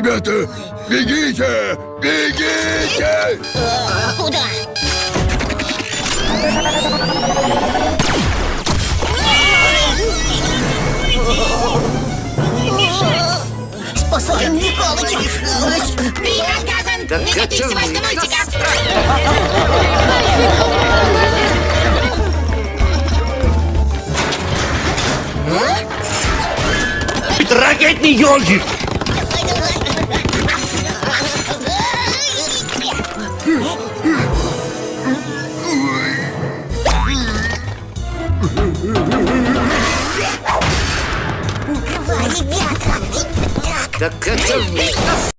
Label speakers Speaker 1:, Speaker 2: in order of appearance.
Speaker 1: ребята, бегите! Бегите!
Speaker 2: Куда? Спасаем Михалыча! Привет, Газан!
Speaker 3: Так
Speaker 2: Не
Speaker 3: это
Speaker 2: готовься
Speaker 3: вы
Speaker 2: до мультика!
Speaker 3: Ракетный ежик!
Speaker 2: Накрывай, ребята!
Speaker 3: Так это вы